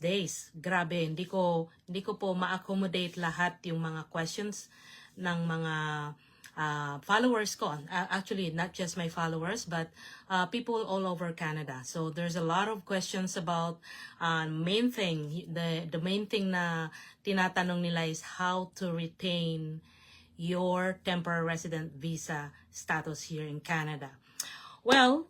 days. Grabe, hindi ko po ma-accommodate lahat yung mga questions ng mga followers ko. Actually, not just my followers, but people all over Canada. So there's a lot of questions about main thing. The main thing na tinatanong nila is how to retain your temporary resident visa status here in Canada. Well,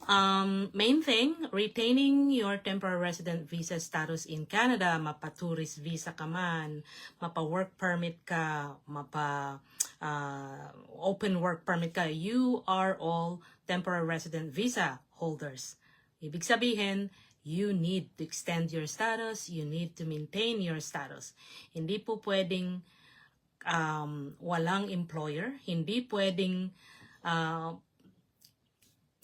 main thing, retaining your temporary resident visa status in Canada, mapa-tourist visa ka man, mapa-work permit ka, open work permit ka, you are all temporary resident visa holders. Ibig sabihin, you need to extend your status, you need to maintain your status. Hindi po pwedeng walang employer, hindi pwedeng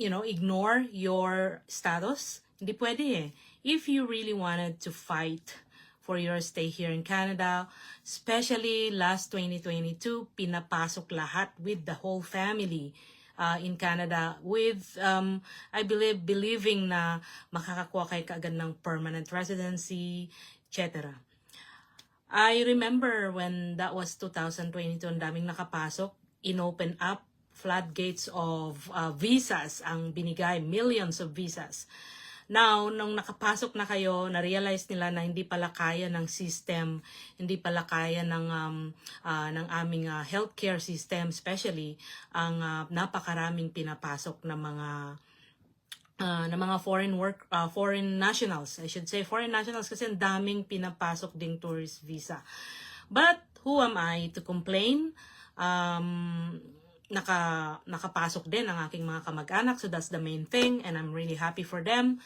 ignore your status. Hindi pwede eh. If you really wanted to fight for your stay here in Canada, especially last 2022, pinapasok lahat with the whole family in Canada with, I believing na makakakuha kayo kaagad ng permanent residency, etc. I remember when that was 2022, ang daming nakapasok, inopen up floodgates of visas ang binigay, millions of visas. Now, nung nakapasok na kayo, na-realize nila na hindi pala kaya ng system, hindi pala kaya ng aming healthcare system, especially ang napakaraming pinapasok na mga foreign nationals. I should say foreign nationals kasi ang daming pinapasok ding tourist visa. But who am I to complain? Nakapasok din ang aking mga kamag-anak, so that's the main thing, and I'm really happy for them.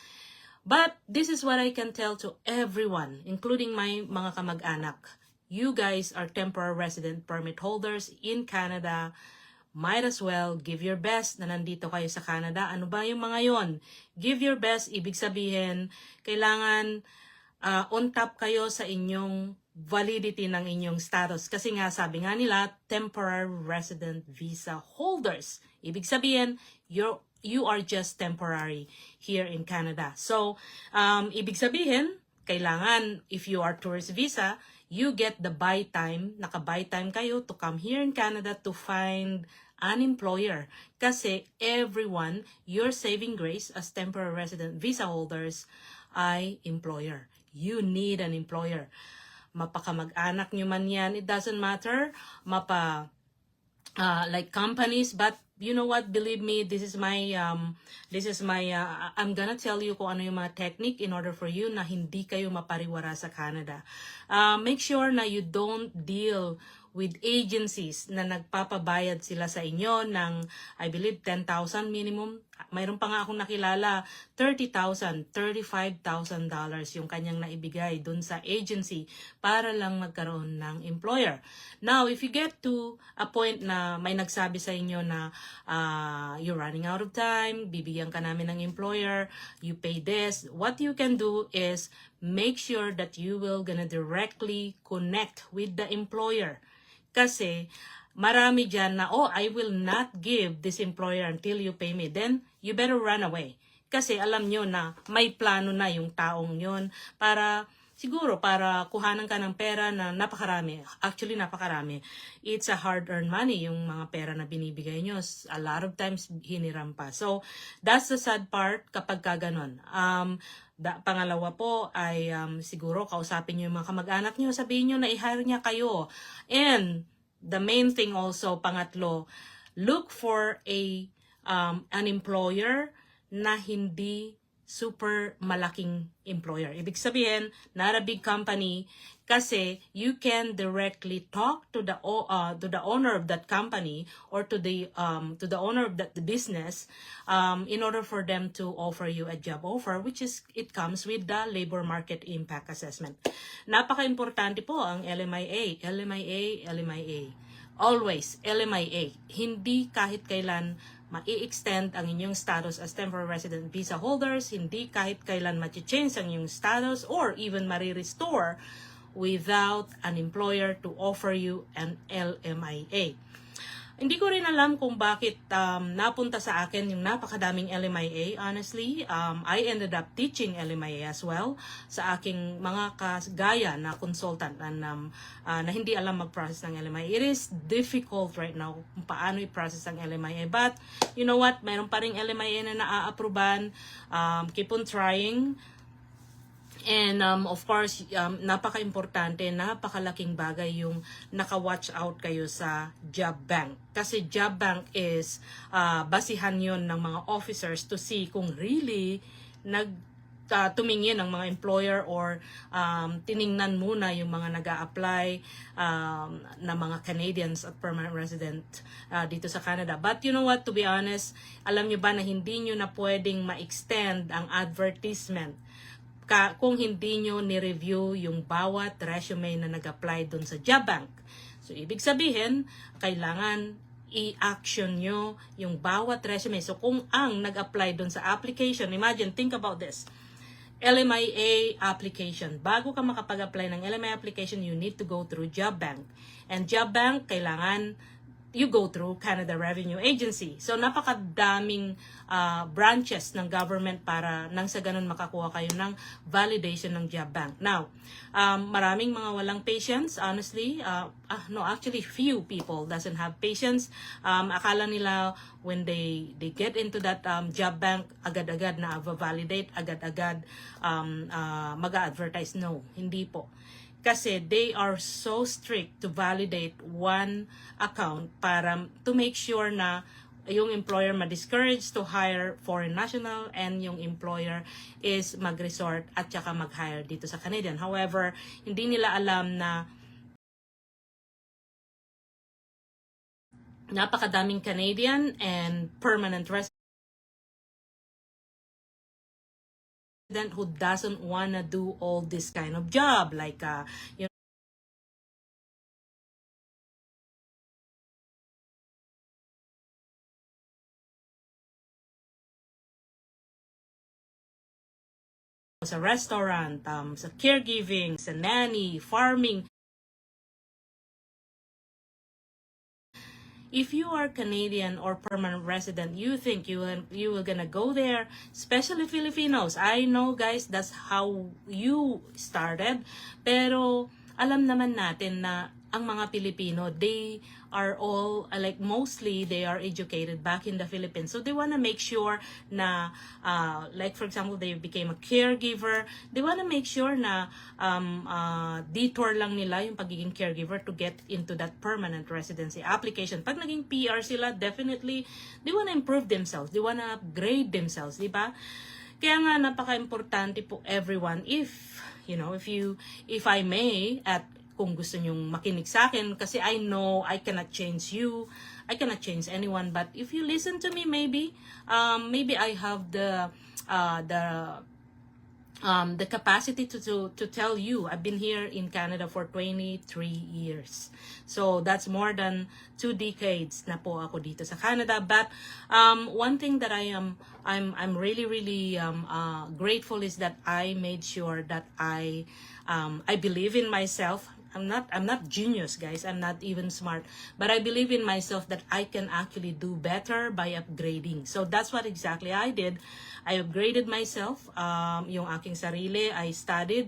But this is what I can tell to everyone, including my mga kamag-anak. You guys are temporary resident permit holders in Canada. Might as well give your best na nandito kayo sa Canada. Ano ba yung mga yon? Give your best, ibig sabihin, kailangan on top kayo sa inyong validity ng inyong status. Kasi nga, sabi nga nila, temporary resident visa holders. Ibig sabihin, you are just temporary here in Canada. So, ibig sabihin, kailangan, if you are tourist visa, you get the buy time, naka-buy time kayo to come here in Canada to find an employer. Kasi everyone, your saving grace as temporary resident visa holders ay employer. You need an employer. Mapakamag-anak nyo man yan, it doesn't matter. Like companies, but you know what, believe me, this is my I'm gonna tell you kung ano yung mga technique in order for you na hindi kayo mapariwara sa Canada. Make sure na you don't deal with agencies na nagpapabayad sila sa inyo ng, I believe, 10,000 minimum. Mayroon pa nga akong nakilala, $30,000, $35,000 yung kanyang naibigay dun sa agency para lang magkaroon ng employer. Now, if you get to a point na may nagsabi sa inyo na you're running out of time, bibigyan ka namin ng employer, you pay this, what you can do is make sure that you will gonna directly connect with the employer. Kasi marami dyan na, I will not give this employer until you pay me. Then, you better run away. Kasi alam nyo na may plano na yung taong yun para, siguro, para kuhanan ka ng pera na napakarami. Actually, napakarami. It's a hard-earned money, yung mga pera na binibigay nyo. A lot of times, hiniram pa. So, that's the sad part kapag ka ganon. Pangalawa po ay siguro kausapin nyo yung mga kamag-anak nyo, sabihin nyo na i-hire niya kayo. And the main thing also, pangatlo, look for an employer na hindi super malaking employer. Ibig sabihin, not a big company, kasi you can directly talk to the owner of that company or to the owner of that business in order for them to offer you a job offer, which is it comes with the labor market impact assessment. Napaka-importante po ang LMIA. Always LMIA. Hindi kahit kailan ma-extend ang inyong status as temporary resident visa holders, hindi kahit kailan ma-change ang inyong status or even ma-restore without an employer to offer you an LMIA. Hindi ko rin alam kung bakit napunta sa akin yung napakadaming LMIA. Honestly, I ended up teaching LMIA as well sa aking mga kagaya na consultant na hindi alam mag-process ng LMIA. It is difficult right now kung paano i-process ang LMIA. But, you know what? Mayroon pa rin LMIA na naa-approvean. Keep on trying. And of course, napaka-importante, napakalaking bagay yung naka-watch out kayo sa job bank. Kasi job bank is basihan yon ng mga officers to see kung really tumingin ng mga employer or tiningnan muna yung mga nag-a-apply na mga Canadians at permanent resident dito sa Canada. But you know what, to be honest, alam nyo ba na hindi nyo na pwedeng ma-extend ang advertisement kung hindi nyo ni-review yung bawat resume na nag-apply dun sa job bank. So, ibig sabihin, kailangan i-action nyo yung bawat resume. So, kung ang nag-apply dun sa application, imagine, think about this. LMIA application. Bago ka makapag-apply ng LMIA application, you need to go through job bank. And job bank, kailangan you go through Canada Revenue Agency. So, napakadaming branches ng government para nang sa ganun makakuha kayo ng validation ng job bank. Now, maraming mga walang patience, honestly. No, actually, few people doesn't have patience. Akala nila when they get into that job bank, agad-agad na validate, agad-agad mag-advertise. No, hindi po. Kasi they are so strict to validate one account para to make sure na yung employer ma-discourage to hire foreign national and yung employer is mag-resort at saka mag-hire dito sa Canadian. However, hindi nila alam na napakadaming Canadian and permanent resident who doesn't wanna do all this kind of job, like you know, sa restaurant, sa caregiving, sa nanny, farming. If you are Canadian or permanent resident, you think you will gonna go there, especially Filipinos. I know, guys, that's how you started. Pero alam naman natin na ang mga Pilipino, they are all, like mostly, they are educated back in the Philippines. So they wanna make sure na, like for example, they became a caregiver. They wanna make sure na detour lang nila yung pagiging caregiver to get into that permanent residency application. Pag naging PR sila, definitely, they wanna improve themselves. They wanna upgrade themselves, di ba? Kaya nga, napaka-importante po everyone, if I may, at kung gusto nyong makinig sa akin, kasi I know I cannot change you, I cannot change anyone, but if you listen to me, maybe I have the capacity to tell you. I've been here in Canada for 23 years. So that's more than 2 decades na po ako dito sa Canada. But one thing that I'm really grateful is that I made sure that I believe in myself. I'm not genius, guys. I'm not even smart. But I believe in myself that I can actually do better by upgrading. So that's what exactly I did. I upgraded myself, yung aking sarili. I studied.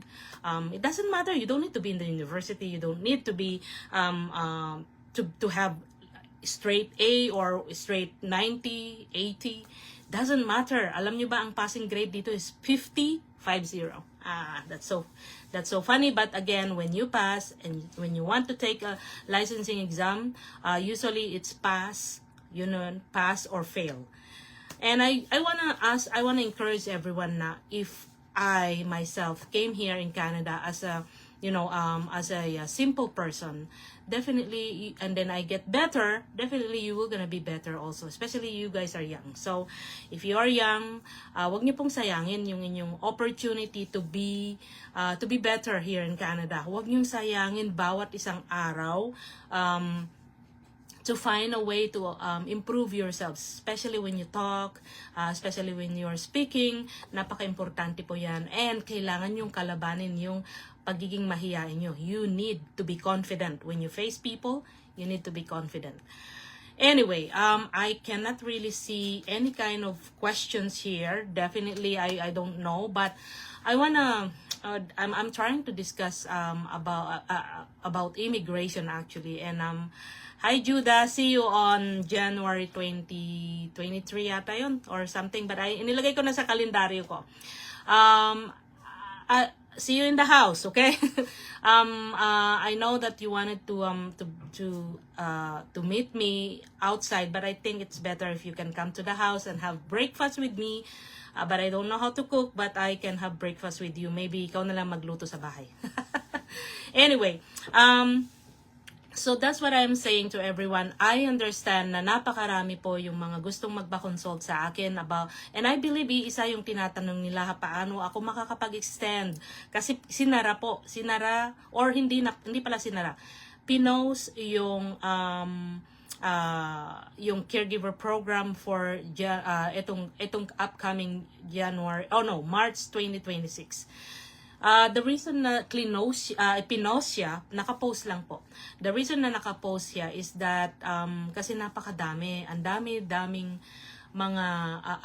It doesn't matter. You don't need to be in the university. You don't need to be to have straight A or straight 90, 80. Doesn't matter. Alam nyo ba ang passing grade dito is 50. That's so funny. But again, when you pass and when you want to take a licensing exam, usually it's pass or fail. And I wanna encourage everyone na if I myself came here in Canada as a simple person, definitely, and then I get better, definitely you will gonna be better also, especially you guys are young. So if you are young, wag niyo pong sayangin yung inyong opportunity to be better here in Canada. Wag niyo sayangin bawat isang araw to find a way to improve yourselves, especially when you talk, especially when you're speaking. Napaka-importante po yan, and kailangan yung kalabanin yung pagiging mahiyain nyo. You need to be confident. When you face people, you need to be confident. Anyway, I cannot really see any kind of questions here. Definitely, I don't know, but I wanna. I'm trying to discuss about immigration actually, and hi Judah, see you on January 2023 yata yun or something, but inilagay ko na sa kalendaryo ko. See you in the house, okay? I know that you wanted to meet me outside, but I think it's better if you can come to the house and have breakfast with me. But I don't know how to cook, but I can have breakfast with you. Maybe ikaw na lang magluto sa bahay. Anyway, so that's what I'm saying to everyone. I understand na napakarami po yung mga gustong magpa-consult sa akin about, and I believe isa yung tinatanong nila, paano ako makakapag-extend? Kasi sinara, or hindi pala sinara. Pinost yung caregiver program for itong upcoming March 2026. The reason na pinost siya, nakapost lang po. The reason na nakapost siya is that kasi napakadami, ang daming mga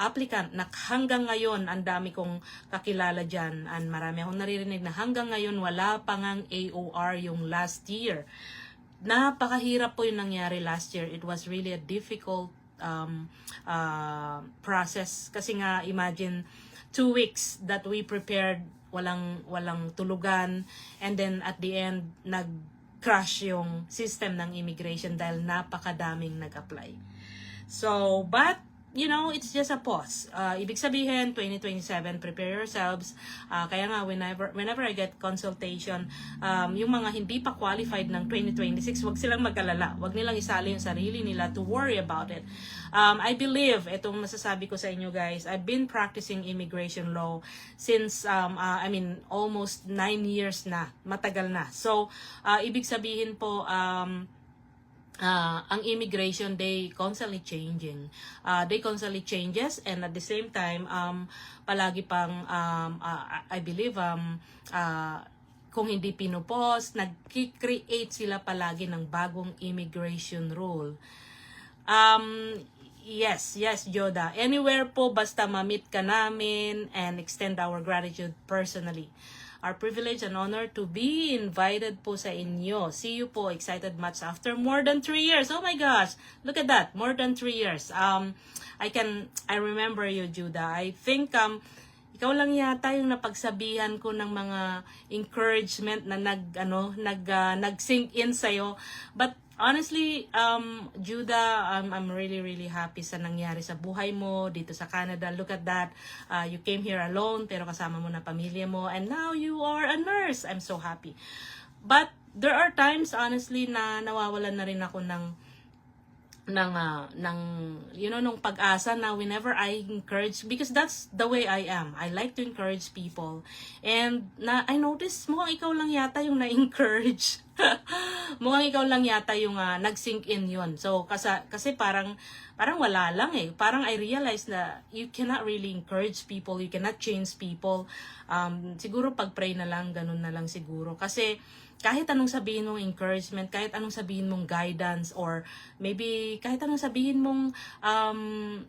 applicant na hanggang ngayon ang dami kong kakilala dyan, and marami akong naririnig na hanggang ngayon wala pa ngang AOR yung last year. Napakahirap po yung nangyari last year. It was really a difficult process kasi nga imagine 2 weeks that we prepared, walang tulugan, and then at the end nag-crash yung system ng immigration dahil napakadaming nag-apply. So, but you know, it's just a pause. Ibig sabihin, 2027, prepare yourselves. Kaya nga, whenever I get consultation, yung mga hindi pa qualified ng 2026, wag silang mag-alala. Wag nilang isali yung sarili nila to worry about it. I believe, itong masasabi ko sa inyo guys, I've been practicing immigration law since, almost 9 years na. Matagal na. So, ibig sabihin po, ang immigration, they constantly constantly changes, and at the same time palagi pang I believe kung hindi pinupost, nag-create sila palagi ng bagong immigration rule. Yes, Joda. Anywhere po basta ma-meet ka namin and extend our gratitude personally. Our privilege and honor to be invited po sa inyo. See you po, excited much after more than 3 years. Oh my gosh, look at that, more than 3 years. I remember you, Judah. I think ikaw lang yata yung napagsabihan ko ng mga encouragement na nag-sink in sa'yo. But honestly, Judah, I'm really happy sa nangyari sa buhay mo dito sa Canada. Look at that. You came here alone pero kasama mo na pamilya mo, and now you are a nurse. I'm so happy. But there are times honestly na nawawalan na rin ako ng nung pag-asa na whenever I encourage, because that's the way I am. I like to encourage people. And I notice mukhang ikaw lang yata yung na-encourage. Mukhang ikaw lang yata yung nag-sink in yun. So kasi parang wala lang eh. Parang I realize na you cannot really encourage people, you cannot change people. Siguro pag-pray na lang, ganun na lang siguro. Kasi kahit anong sabihin mong encouragement, kahit anong sabihin mong guidance, or maybe kahit anong sabihin mong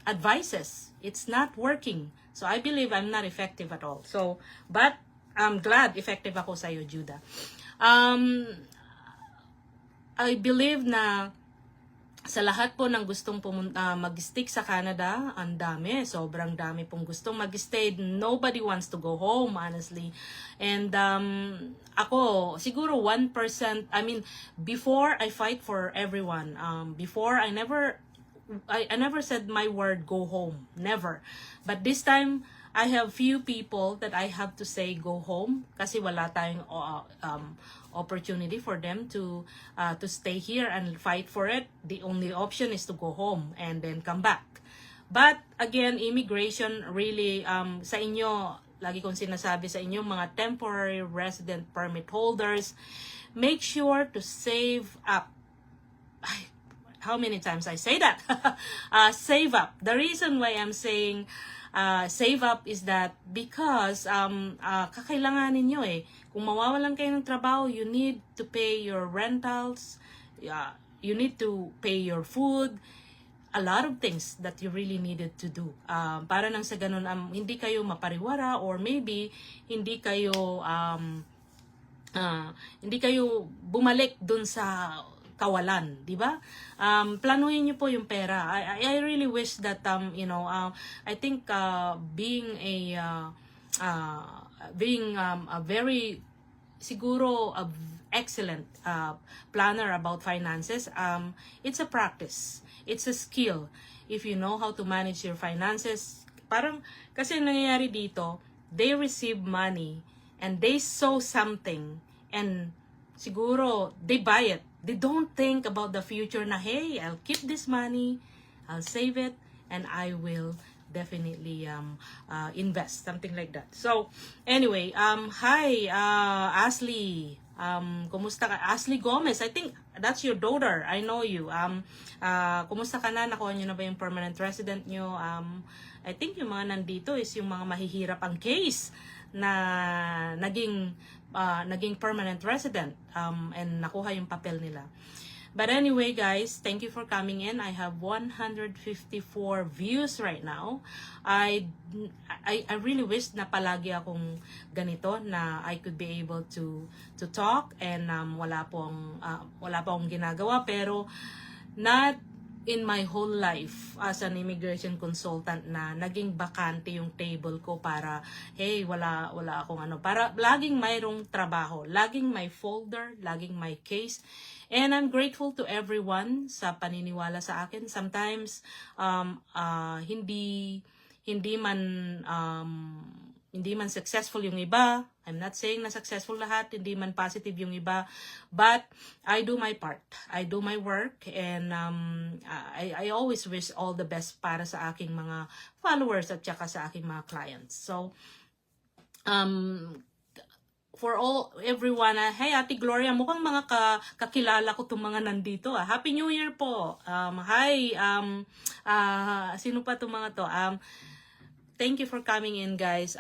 advices, it's not working. So I believe I'm not effective at all. So, but I'm glad effective ako sa iyo, Judah. I believe na sa lahat po ng gustong mag-stick sa Canada, ang dami, sobrang dami pong gustong mag-stay. Nobody wants to go home, honestly. And ako, siguro 1%, before I fight for everyone. Before, I never said my word, go home. Never. But this time, I have few people that I have to say go home kasi wala tayong opportunity for them to stay here and fight for it. The only option is to go home and then come back. But again, immigration really sa inyo, lagi kong sinasabi sa inyo mga temporary resident permit holders, make sure to save up. How many times I say that? Save up. The reason why I'm saying save up is that because kakailanganin nyo eh. Kung mawawalan kayo ng trabaho, you need to pay your rentals, you need to pay your food, a lot of things that you really needed to do. Para nang sa ganun, hindi kayo mapariwara, or maybe hindi kayo hindi kayo bumalik dun sa kawalan, di ba? Planuhin niyo po yung pera. I really wish that I think being a very siguro a excellent planner about finances, it's a practice. It's a skill. If you know how to manage your finances, parang kasi nangyayari dito, they receive money and they sow something and siguro they buy it. They don't think about the future na, hey, I'll keep this money, I'll save it, and I will definitely invest, something like that. So anyway, hi Ashley, kumusta ka? Ashley Gomez, I think that's your daughter. I know you. Kumusta ka na? Nakuha nyo na ba yung permanent resident nyo? I think yung mga nandito is yung mga mahihirap ang case na naging permanent resident and nakuha yung papel nila. But anyway, guys, thank you for coming in. I have 154 views right now. I really wish na palagi akong ganito, na I could be able to talk, and wala pong ginagawa, pero not in my whole life as an immigration consultant na naging bakante yung table ko para, hey, wala akong para laging mayroong trabaho, laging may folder, laging may case. And I'm grateful to everyone sa paniniwala sa akin. Sometimes hindi man successful yung iba. I'm not saying na successful lahat, hindi man positive yung iba, but I do my part. I do my work, and I always wish all the best para sa aking mga followers at saka sa aking mga clients. So for everyone, hey Ate Gloria, mukhang mga kakilala ko itong mga nandito. Happy New Year po. Hi, sino pa itong mga to? Thank you for coming in, guys.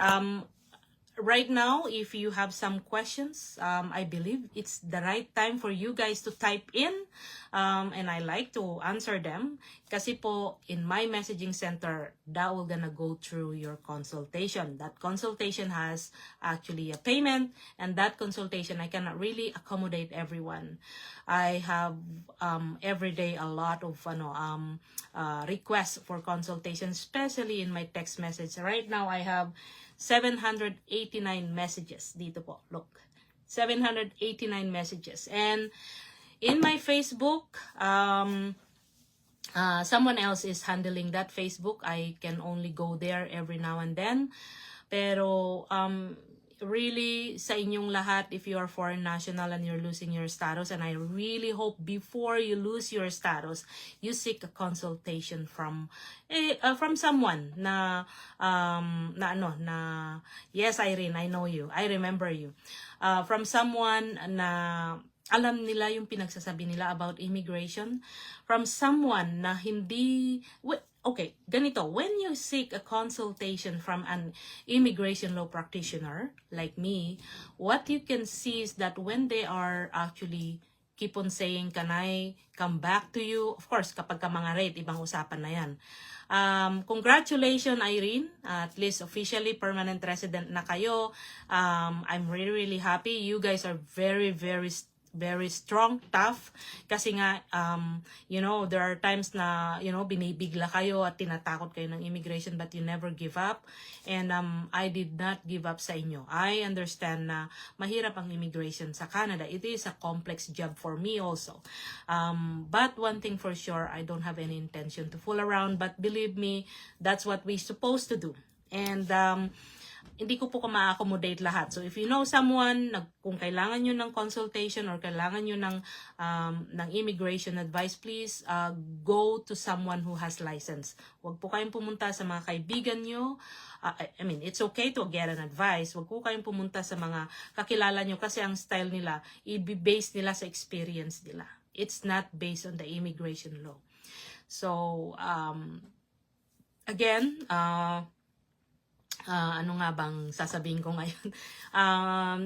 Right now, if you have some questions, I believe it's the right time for you guys to type in, and I like to answer them. Kasi po, in my messaging center, that will gonna go through your consultation. That consultation has actually a payment, and that consultation, I cannot really accommodate everyone. I have every day a lot of requests for consultation, especially in my text message. Right now, I have 789 messages dito po. Look, 789 messages. And in my Facebook, someone else is handling that Facebook. I can only go there every now and then. Pero really, sa inyong lahat, if you are foreign national and you're losing your status, and I really hope before you lose your status, you seek a consultation from someone na yes, Irene, I know you, I remember you, from someone na alam nila yung pinagsasabi nila about immigration, from someone na hindi. Okay, ganito, when you seek a consultation from an immigration law practitioner like me, what you can see is that when they are actually keep on saying, can I come back to you? Of course, kapag ka mga rate, ibang usapan na yan. Congratulations, Irene. At least officially permanent resident na kayo. I'm really, really happy. You guys are very, very strong, tough, kasi nga there are times na binibigla kayo at tinatakot kayo ng immigration, but you never give up, and I did not give up sa inyo. I understand na mahirap ang immigration sa Canada. It is a complex job for me also, but one thing for sure, I don't have any intention to fool around, but believe me, that's what we supposed to do. And hindi ko po ma-accommodate lahat. So if you know someone, kung kailangan nyo ng consultation or kailangan nyo ng immigration advice, please go to someone who has license. Huwag po kayong pumunta sa mga kaibigan nyo. I mean, it's okay to get an advice. Huwag po kayong pumunta sa mga kakilala nyo, kasi ang style nila, i-base nila sa experience nila. It's not based on the immigration law. So, again, ano nga bang sasabihin ko ngayon?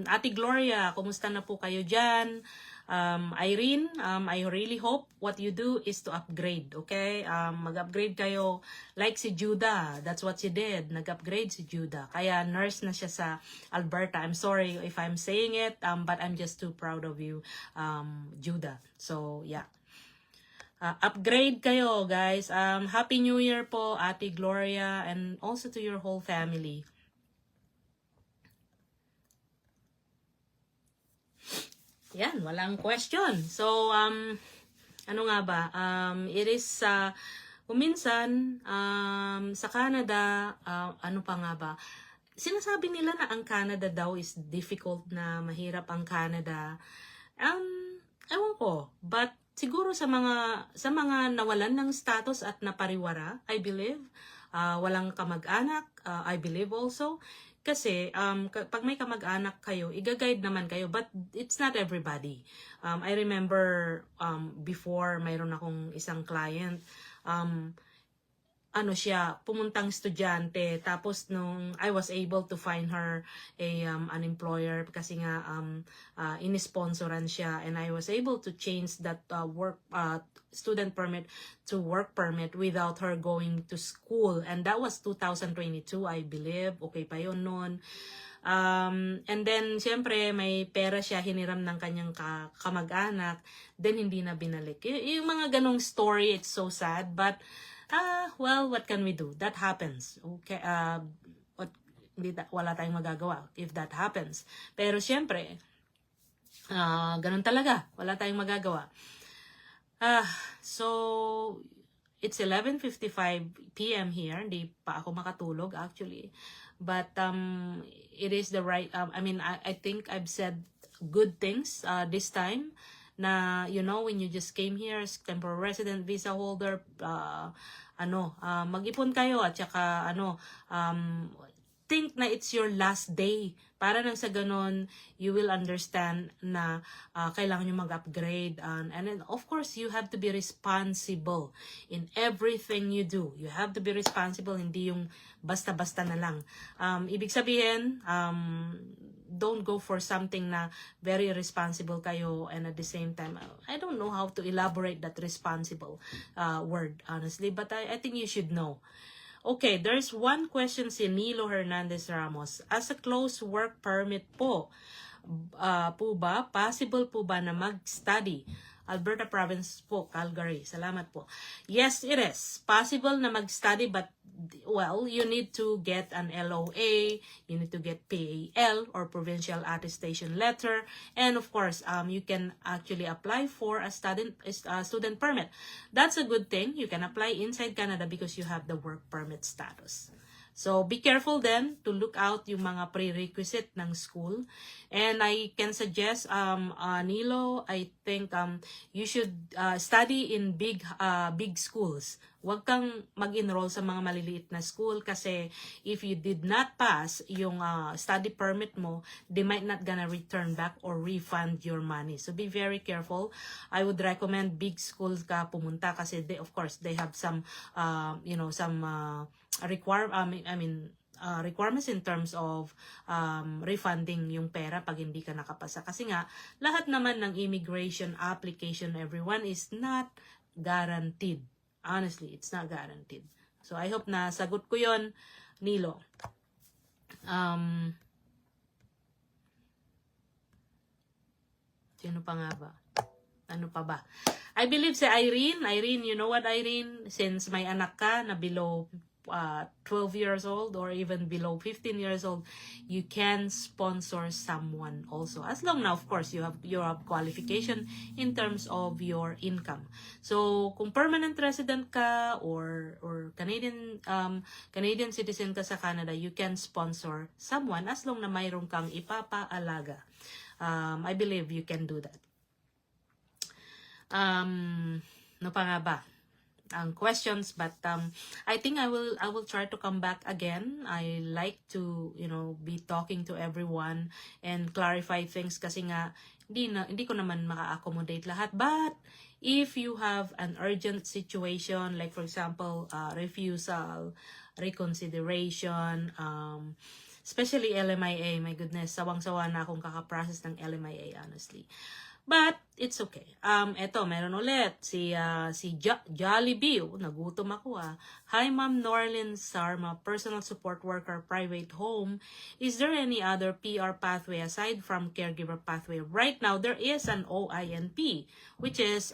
Ate Gloria, kumusta na po kayo dyan? Irene, I really hope what you do is to upgrade, okay? Mag-upgrade kayo like si Judah. That's what she did. Nag-upgrade si Judah. Kaya nurse na siya sa Alberta. I'm sorry if I'm saying it, but I'm just too proud of you, Judah. So, yeah. Upgrade kayo, guys. Happy New Year po, Ate Gloria, and also to your whole family. Yan, walang question. So, ano nga ba? It is, kuminsan, sa Canada, ano pa nga ba? Sinasabi nila na ang Canada daw is difficult, na mahirap ang Canada. Ewan ko, but siguro sa mga nawalan ng status at napariwara, I believe, walang kamag-anak, I believe also, kasi pag may kamag-anak kayo, i-guide naman kayo, but it's not everybody. I remember before, mayroon akong isang client, ano siya, pumuntang estudyante, tapos nung I was able to find her an employer kasi nga inisponsoran siya, and I was able to change that student permit to work permit without her going to school, and that was 2022, I believe. Okay pa yun noon. And then, syempre, may pera siya, hiniram ng kanyang kamag-anak, then hindi na binalik. Yung mga ganong story, it's so sad, but well, what can we do? That happens. Okay, wala tayong magagawa if that happens. Pero syempre, ganun talaga. Wala tayong magagawa. So, it's 11:55 p.m. here. Hindi pa ako makatulog actually. But it is the right, I think I've said good things this time. Na, you know, when you just came here as temporary resident visa holder, mag-ipon kayo at saka, think na it's your last day. Para nang sa ganon, you will understand na kailangan nyo mag-upgrade. And then, of course, you have to be responsible in everything you do. You have to be responsible, hindi yung basta-basta na lang. Ibig sabihin, don't go for something na very responsible kayo, and at the same time, I don't know how to elaborate that responsible word, honestly, but I think you should know. Okay, there's one question si Nilo Hernandez Ramos. As a closed work permit po ba, possible po ba na mag-study? Alberta Province po, Calgary. Salamat po. Yes, it is possible na mag-study, but well, you need to get an LOA, you need to get PAL or Provincial Attestation Letter, and of course, you can actually apply for a student permit. That's a good thing. You can apply inside Canada because you have the work permit status. So, be careful then to look out yung mga prerequisite ng school. And I can suggest, Nilo, I think you should study in big schools. Huwag kang mag-enroll sa mga maliliit na school kasi if you did not pass yung study permit mo, they might not gonna return back or refund your money. So, be very careful. I would recommend big schools ka pumunta kasi they, of course, they have some, requirements in terms of refunding yung pera pag hindi ka nakapasa. Kasi nga, lahat naman ng immigration application, everyone, is not guaranteed. Honestly, it's not guaranteed. So, I hope na sagot ko yon, Nilo. Sino pa nga ba? Ano pa ba? I believe si Irene. Irene, you know what, Irene? Since may anak ka na below 12 years old or even below 15 years old, you can sponsor someone also. As long now, of course, you have qualification in terms of your income. So, kung permanent resident ka or Canadian citizen ka sa Canada, you can sponsor someone as long na mayroon kang ipapaalaga. I believe you can do that. No pa nga ba? Ang questions, but I think I will try to come back again. I like to, be talking to everyone and clarify things kasi nga hindi ko naman maka-accommodate lahat. But if you have an urgent situation, like for example, refusal, reconsideration, Especially LMIA, my goodness, sawang-sawa na akong kakaprocess ng LMIA, honestly. But, it's okay. Eto, meron ulit. Si Jollibee. Nagutom ako Hi, Ma'am Norlin Sarma, personal support worker, private home. Is there any other PR pathway aside from caregiver pathway? Right now, there is an OINP, which is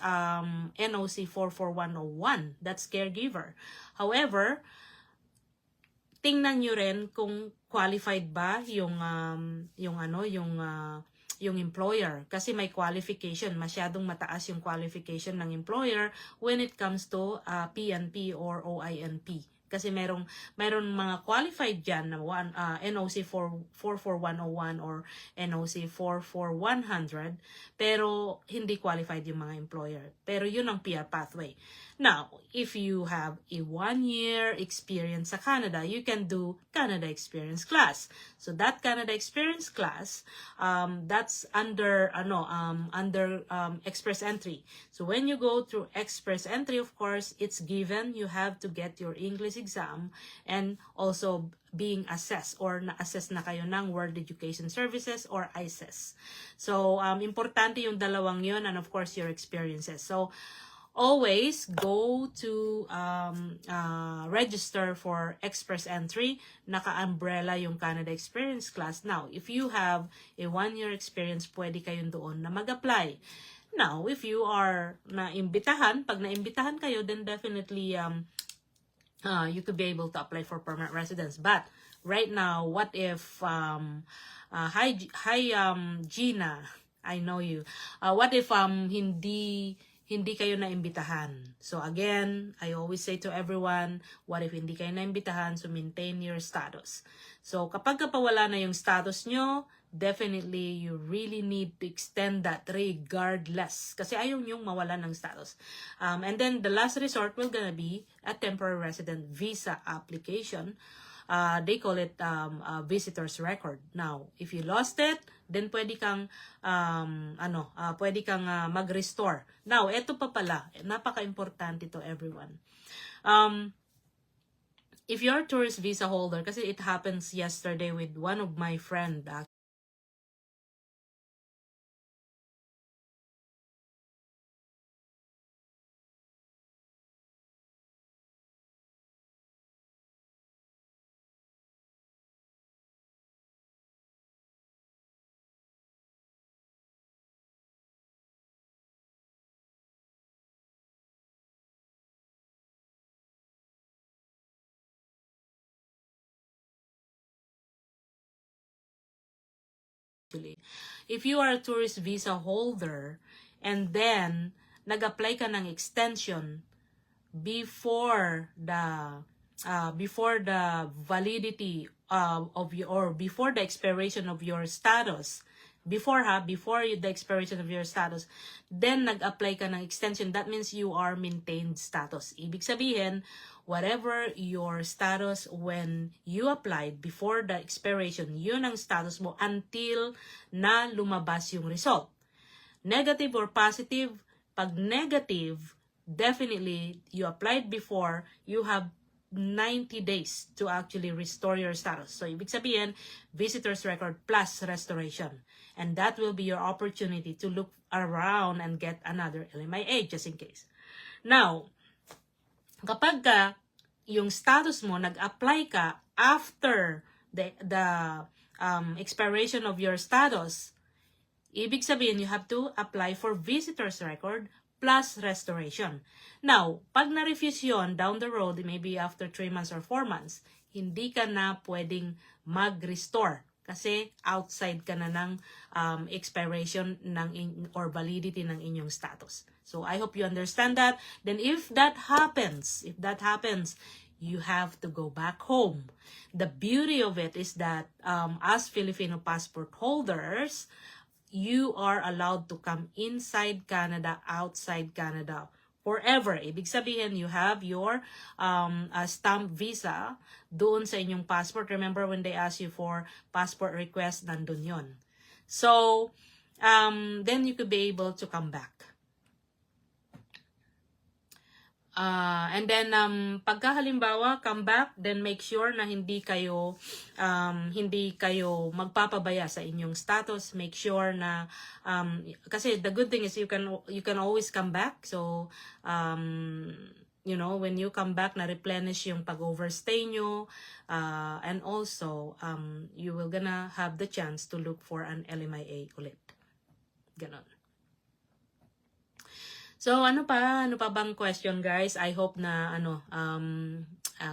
NOC 44101. That's caregiver. However, tingnan nyo rin kung qualified ba yung employer, kasi may qualification, masyadong mataas yung qualification ng employer when it comes to PNP or OINP. Kasi meron mga qualified dyan na NOC 44101 or NOC 44100, pero hindi qualified yung mga employer. Pero yun ang PR pathway. Now, if you have a 1-year experience sa Canada, you can do Canada Experience Class. So that Canada Experience Class, that's under Express Entry. So when you go through Express Entry, of course, it's given you have to get your English exam and also being assessed or na-assess na kayo ng World Education Services or ICES. So, importante yung dalawang yun, and of course, your experiences. So, always go to register for Express Entry. Naka-umbrella yung Canada Experience Class. Now, if you have a 1-year experience, pwede kayong doon na mag-apply. Now, if you are naimbitahan, pag naimbitahan kayo, then definitely you could be able to apply for permanent residence. But right now, what if hi Gina, I know you. What if hindi kayo naimbitahan? So again, I always say to everyone, what if hindi kayo naimbitahan? So maintain your status. So kapag wala na yung status nyo, definitely you really need to extend that regardless. Kasi ayaw nyong mawala ng status. And then the last resort will gonna be a temporary resident visa application. They call it visitor's record. Now, if you lost it, then pwede kang mag-restore. Now, eto pa pala, napaka-importante to everyone. If you're a tourist visa holder, kasi it happens yesterday with one of my friend, if you are a tourist visa holder and then nag-apply ka ng extension before the validity of your, or before the expiration of your status, before the expiration of your status, then nag-apply ka ng extension, that means you are maintained status. Ibig sabihin, whatever your status when you applied before the expiration, yun ang status mo until na lumabas yung result. Negative or positive? Pag negative, definitely you applied before, you have 90 days to actually restore your status. So, ibig sabihin, visitor's record plus restoration. And that will be your opportunity to look around and get another LMIA just in case. Now, kapag yung status mo, nag-apply ka after the expiration of your status, ibig sabihin, you have to apply for visitor's record plus restoration. Now, pag na-refuse yun, down the road, maybe after 3 months or 4 months, hindi ka na pwedeng mag-restore kasi outside ka na ng expiration or validity ng inyong status. So, I hope you understand that. Then, if that happens, you have to go back home. The beauty of it is that as Filipino passport holders, you are allowed to come inside Canada, outside Canada, forever. Ibig sabihin, you have your stamp visa doon sa inyong passport. Remember when they ask you for passport request, nandun yon. So, then you could be able to come back. And then pagka halimbawa come back, then make sure na hindi kayo magpapabaya sa inyong status. Make sure na kasi the good thing is you can always come back. So you know, when you come back, na replenish yung pag-overstay nyo, and also you will gonna have the chance to look for an LMIA ulit. Ganon. So, ano pa bang question, guys? I hope na,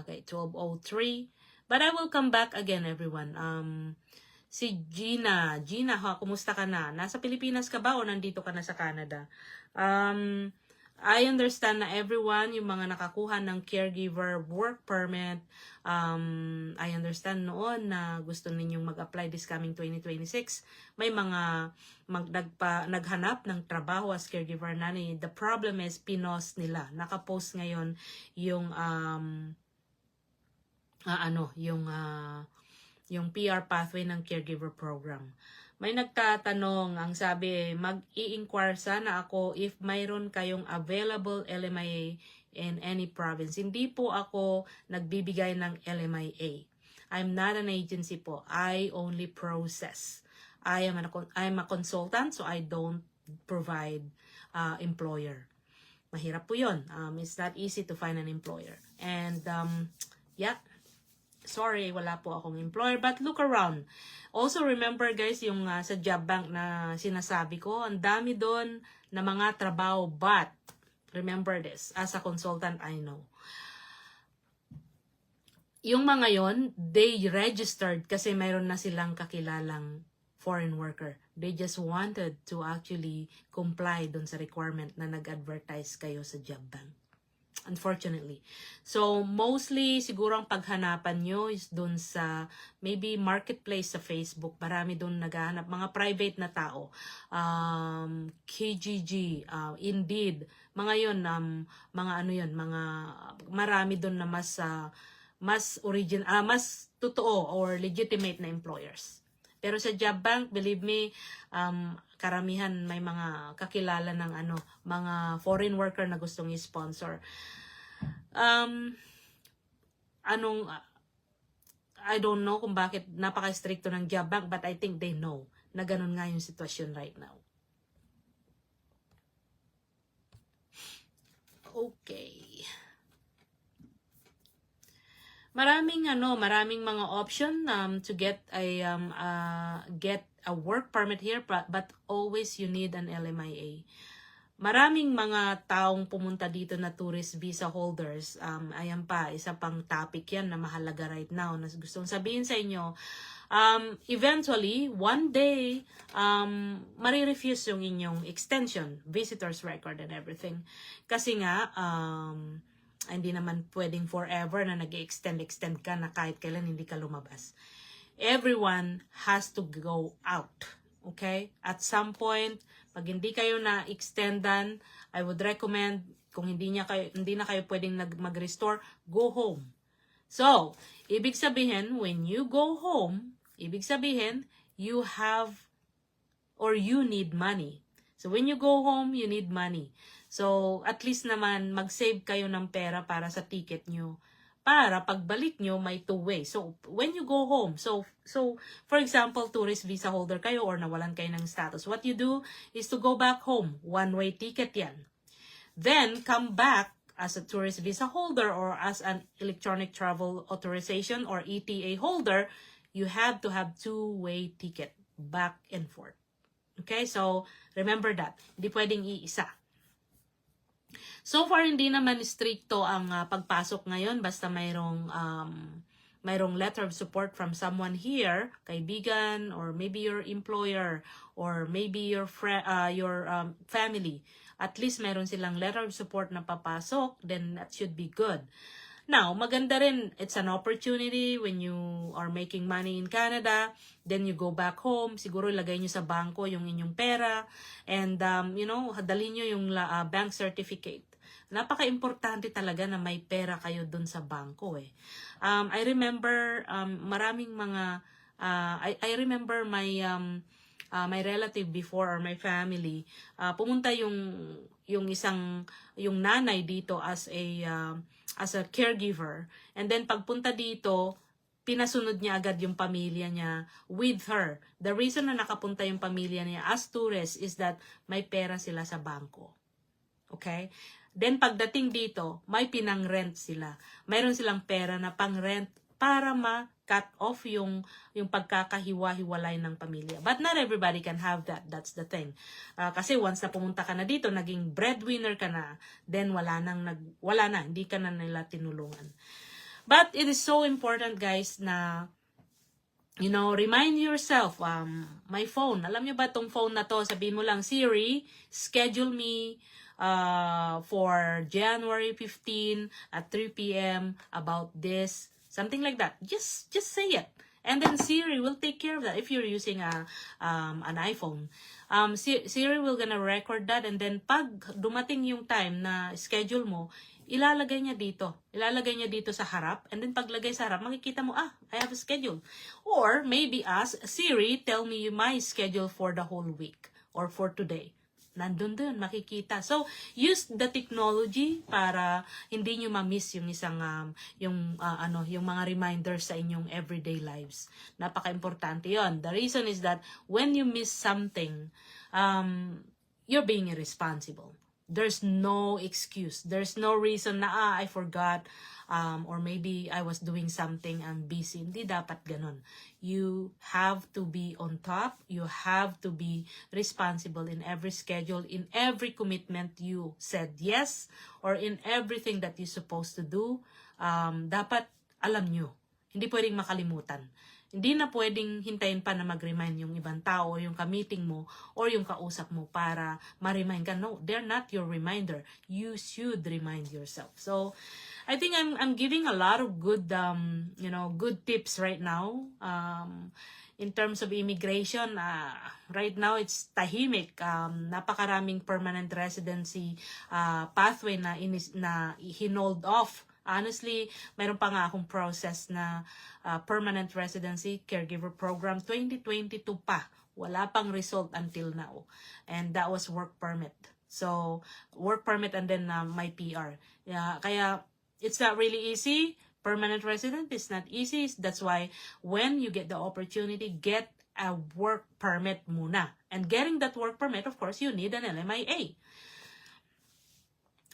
okay, 12:03. But I will come back again, everyone. Si Gina, kumusta ka na? Nasa Pilipinas ka ba o nandito ka na sa Canada? I understand na everyone, yung mga nakakuha ng caregiver work permit, I understand noon na gusto ninyong mag-apply this coming 2026. May mga naghanap ng trabaho as caregiver nanny. The problem is, pinost nila. Nakapost ngayon yung yung PR pathway ng caregiver program. May nagtatanong, ang sabi, mag-i-inquire sana ako if mayroon kayong available LMIA in any province. Hindi po ako nagbibigay ng LMIA. I'm not an agency po. I only process. I'm a consultant, so I don't provide employer. Mahirap po yun. It's not easy to find an employer. And yeah, sorry, wala po akong employer. But look around. Also remember, guys, yung sa job bank na sinasabi ko, ang dami doon na mga trabaho. But remember this, as a consultant, I know. Yung mga yon, they registered kasi mayroon na silang kakilalang foreign worker. They just wanted to actually comply doon sa requirement na nag-advertise kayo sa job bank. Unfortunately. So, mostly, siguro ang paghanapan nyo is dun sa, maybe marketplace sa Facebook. Marami dun naghahanap. Mga private na tao. KGG, Indeed. Mga yun, marami dun na mas totoo or legitimate na employers. Pero sa job bank, believe me, karamihan may mga kakilala ng mga foreign worker na gustong i-sponsor. I don't know kung bakit napaka-stricto ng job bank, but I think they know na ganun nga yung sitwasyon right now. Okay. Maraming mga option to get a work permit here, but always you need an LMIA. Maraming mga taong pumunta dito na tourist visa holders. Ayan pa, isa pang topic yan na mahalaga right now na gustong sabihin sa inyo. Eventually, one day, marirefuse yung inyong extension, visitor's record and everything. Kasi nga, hindi naman pwedeng forever na nag-extend ka na kahit kailan hindi ka lumabas. Everyone has to go out. Okay? At some point, pag hindi kayo na-extendan, I would recommend, kung hindi na kayo pwedeng mag-restore, go home. So, ibig sabihin, when you go home, ibig sabihin, you have or you need money. So, when you go home, you need money. So, at least naman, mag-save kayo ng pera para sa ticket nyo. Para pagbalik nyo, may two-way. So, when you go home, so for example, tourist visa holder kayo or nawalan kayo ng status, what you do is to go back home. One-way ticket yan. Then, come back as a tourist visa holder or as an electronic travel authorization or ETA holder, you have to have two-way ticket back and forth. Okay? So, remember that. Hindi pwedeng iisa. So far, hindi naman stricto ang pagpasok ngayon. Basta mayroong letter of support from someone here, kaibigan, or maybe your employer, or maybe your family. At least mayroon silang letter of support na papasok, then that should be good. Now, maganda rin, it's an opportunity when you are making money in Canada, then you go back home, siguro ilagay nyo sa bangko yung inyong pera, and dalhin nyo yung bank certificate. Napaka-importante talaga na may pera kayo dun sa bangko eh. I remember maraming mga I remember my my relative before or my family, pumunta yung nanay dito as a caregiver, and then pagpunta dito, pinasunod niya agad yung pamilya niya with her. The reason na nakapunta yung pamilya niya as tourist is that may pera sila sa bangko. Okay? Then pagdating dito, may pinang-rent sila. Mayroon silang pera na pang-rent para ma-cut off yung pagkakahiwa-hiwalay ng pamilya. But not everybody can have that. That's the thing. Kasi once na pumunta ka na dito, naging breadwinner ka na, then wala na, hindi ka na nila tinulungan. But it is so important, guys, na remind yourself, my phone, alam nyo ba tong phone na to, sabihin mo lang, Siri, schedule me for January 15 at 3 p.m. about this, something like that. Just say it. And then Siri will take care of that if you're using an iPhone. Siri will gonna record that, and then pag dumating yung time na schedule mo, ilalagay niya dito sa harap, and then paglagay sa harap, makikita mo, I have a schedule. Or maybe ask Siri, tell me my schedule for the whole week or for today. Nandun doon, makikita. So, use the technology para hindi nyo ma-miss yung yung mga reminders sa inyong everyday lives. Napaka-importante yon. The reason is that when you miss something, you're being irresponsible. There's no excuse. There's no reason na, I forgot, or maybe I was doing something, I'm busy. Hindi dapat ganun. You have to be on top. You have to be responsible in every schedule, in every commitment you said yes, or in everything that you're supposed to do. Dapat alam nyo. Hindi pwedeng makalimutan. Hindi na pwedeng hintayin pa na mag-remind yung ibang tao, yung ka-meeting mo, or yung kausap mo para ma-remind ka. No, they're not your reminder. You should remind yourself. So, I think I'm giving a lot of good, good tips right now. In terms of immigration, right now it's tahimik. Napakaraming permanent residency pathway na hinold off. Honestly, mayroon pa nga akong process na permanent residency caregiver program 2022 pa. Wala pang result until now. And that was work permit. So, work permit and then my PR. Kaya, it's not really easy. Permanent resident is not easy. That's why when you get the opportunity, get a work permit muna. And getting that work permit, of course, you need an LMIA.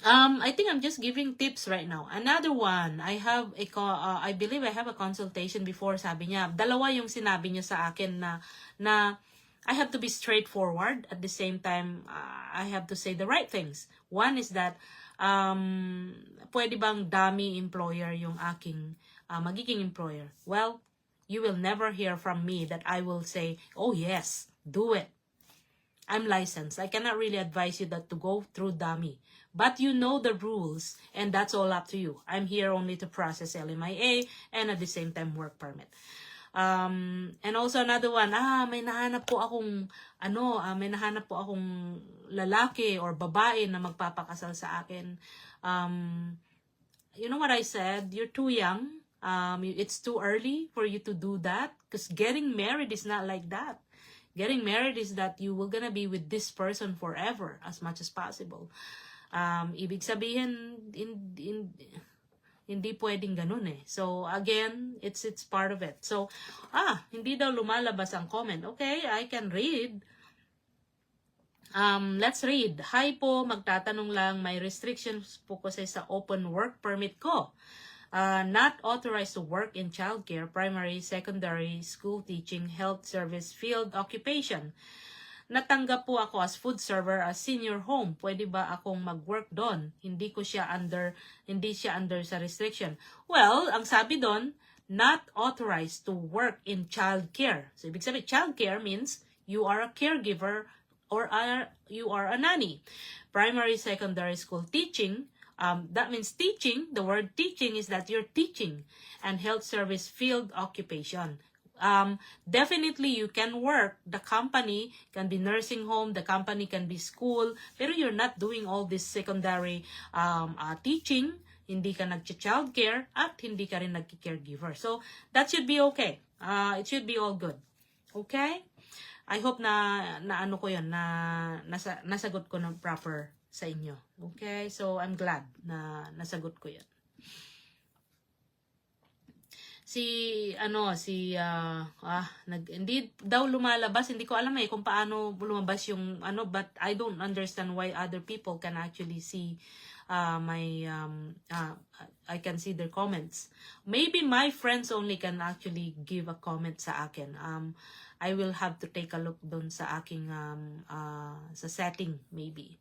I think I'm just giving tips right now. Another one, I believe I have a consultation before. Sabi niya, dalawa yung sinabi niya sa akin na I have to be straightforward. At the same time, I have to say the right things. One is that, pwede bang dummy employer yung aking magiging employer? Well, you will never hear from me that I will say, oh yes, do it. I'm licensed. I cannot really advise you that to go through dummy. But you know the rules, and that's all up to you. I'm here only to process LMIA and at the same time work permit. And also another one, may nahanap po akong lalaki or babae na magpapakasal sa akin. You know what I said? You're too young. It's too early for you to do that, because getting married is not like that. Getting married is that you will gonna be with this person forever as much as possible. Ibig sabihin, hindi pwedeng ganun eh. So, again, it's part of it. So, hindi daw lumalabas ang comment. Okay, I can read. Let's read. Hi po, magtatanong lang, may restrictions po kasi sa open work permit ko. Not authorized to work in childcare, primary, secondary, school teaching, health service, field occupation. Natanggap po ako as food server as senior home. Pwede ba akong mag-work doon? Hindi siya under sa restriction. Well, ang sabi doon, not authorized to work in childcare. So, ibig sabihin, childcare means you are a caregiver or you are a nanny. Primary, secondary school teaching, that means teaching. The word teaching is that you're teaching. And health service field occupation. Definitely you can work. The company can be nursing home, the company can be school, pero you're not doing all this secondary teaching, hindi ka nag-childcare, at hindi ka rin nag-caregiver. So, that should be okay. It should be all good. Okay? I hope na ano ko yun, na nasagot ko ng proper sa inyo. Okay? So, I'm glad na nasagot ko yun. Hindi daw lumalabas, hindi ko alam kung paano lumabas yung but I don't understand why other people can actually see I can see their comments. Maybe my friends only can actually give a comment sa akin. I will have to take a look dun sa aking sa setting maybe.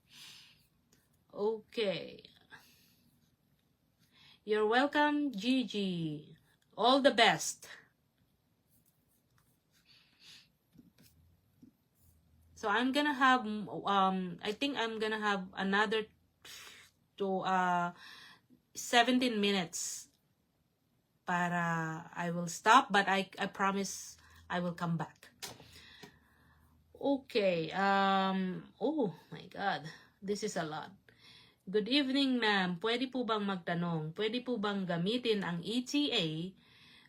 Okay. You're welcome, Gigi. All the best. So I'm gonna have I think I'm gonna have another 17 minutes para I will stop, but I promise I will come back. Okay. Oh my God, this is a lot. Good evening, ma'am. Pwede po bang magtanong? Pwede po bang gamitin ang ETA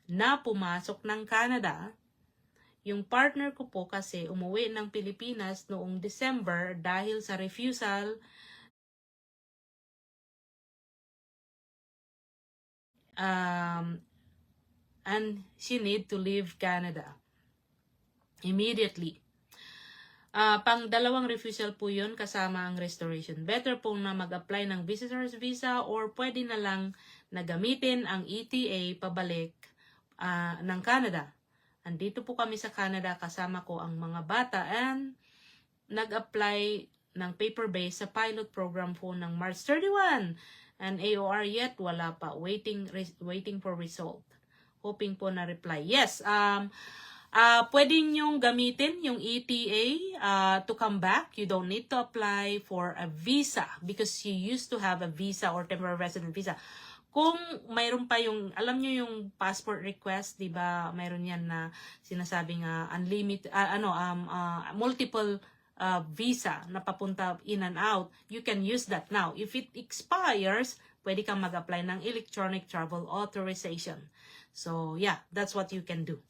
na pumasok ng Canada? Yung partner ko po kasi umuwi ng Pilipinas noong December dahil sa refusal and she need to leave Canada immediately. Pang dalawang refusal po yun kasama ang restoration. Better po na mag-apply ng visitor's visa or pwede na lang na gamitin ang ETA pabalik ng Canada. Andito po kami sa Canada, kasama ko ang mga bata and nag-apply ng paper-based sa pilot program po ng March 31. And AOR yet, wala pa. Waiting for result. Hoping po na reply. Yes, pwede nyong gamitin yung ETA to come back. You don't need to apply for a visa because you used to have a visa or temporary resident visa. Kung mayroon pa yung, alam nyo yung passport request, di ba, mayroon yan na sinasabing unlimited, multiple visa na papunta in and out, you can use that now. If it expires, pwede kang mag-apply ng electronic travel authorization. So, yeah, that's what you can do.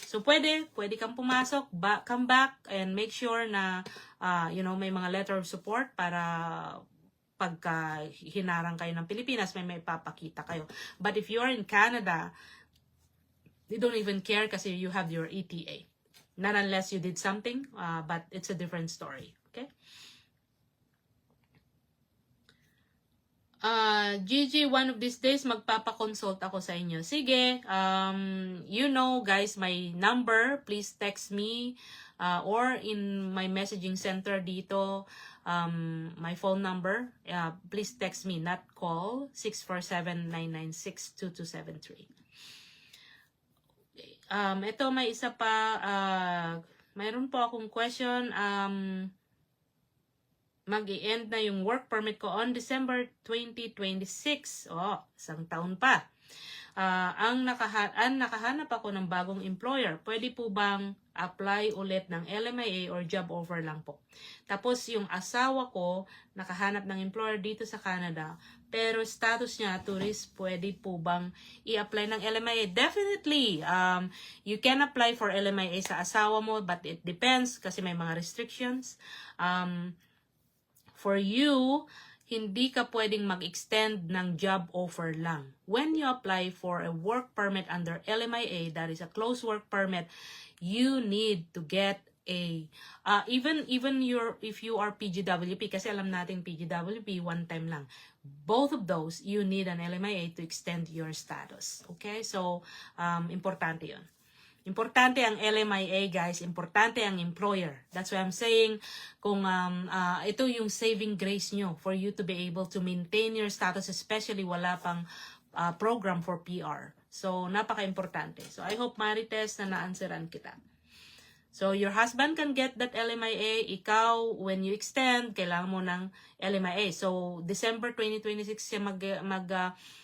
So, pwede kang pumasok, come back, and make sure na, may mga letter of support para pagka hinarang kayo ng Pilipinas, may papakita kayo. But if you are in Canada, they don't even care kasi you have your ETA. Not unless you did something, but it's a different story. Okay? Gigi, one of these days, magpapakonsult ako sa inyo. Sige, guys, my number, please text me, or in my messaging center dito, my phone number, please text me, not call, 647-996-2273. Ito, may isa pa, mayroon po akong question, mag-i-end na yung work permit ko on December 2026. Isang taon pa. Nakahanap ako ng bagong employer. Pwede po bang apply ulit ng LMIA or job offer lang po? Tapos yung asawa ko, nakahanap ng employer dito sa Canada, pero status niya, tourist, pwede po bang i-apply ng LMIA? Definitely. You can apply for LMIA sa asawa mo, but it depends kasi may mga restrictions. For you, hindi ka pwedeng mag-extend ng job offer lang. When you apply for a work permit under LMIA, that is a closed work permit, you need to get a, even if you are PGWP, kasi alam natin PGWP, one time lang. Both of those, you need an LMIA to extend your status. Okay? So, importante yun. Importante ang LMIA, guys. Importante ang employer. That's why I'm saying, kung ito yung saving grace nyo for you to be able to maintain your status, especially wala pang program for PR. So, napaka-importante. So, I hope, Marites, na na-answeran kita. So, your husband can get that LMIA. Ikaw, when you extend, kailangan mo ng LMIA. So, December 2026 siya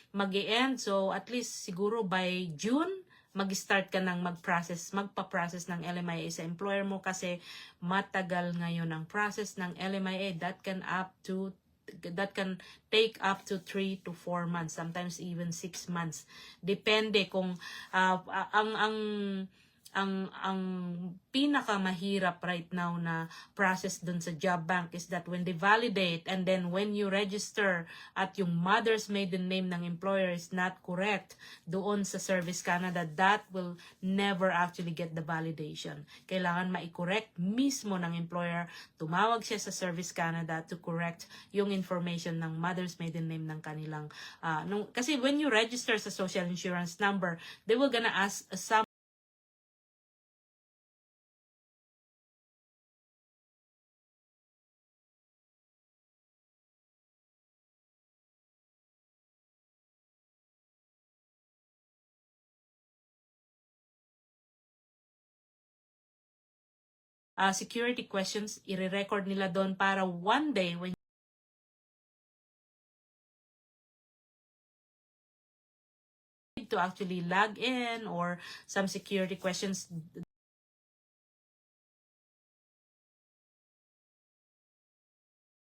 mag-e-end. So, at least siguro by June, mag-start ka ng magpa-process ng LMIA sa employer mo kasi matagal ngayon ang process ng LMIA. That can take up to 3 to 4 months, sometimes even 6 months. Depende kung ang pinakamahirap right now na process dun sa job bank is that when they validate and then when you register at yung mother's maiden name ng employer is not correct doon sa Service Canada, that will never actually get the validation. Kailangan ma-correct mismo ng employer, tumawag siya sa Service Canada to correct yung information ng mother's maiden name ng kanilang kasi when you register sa social insurance number, they will gonna ask some security questions, i-record nila doon para one day when to actually log in or some security questions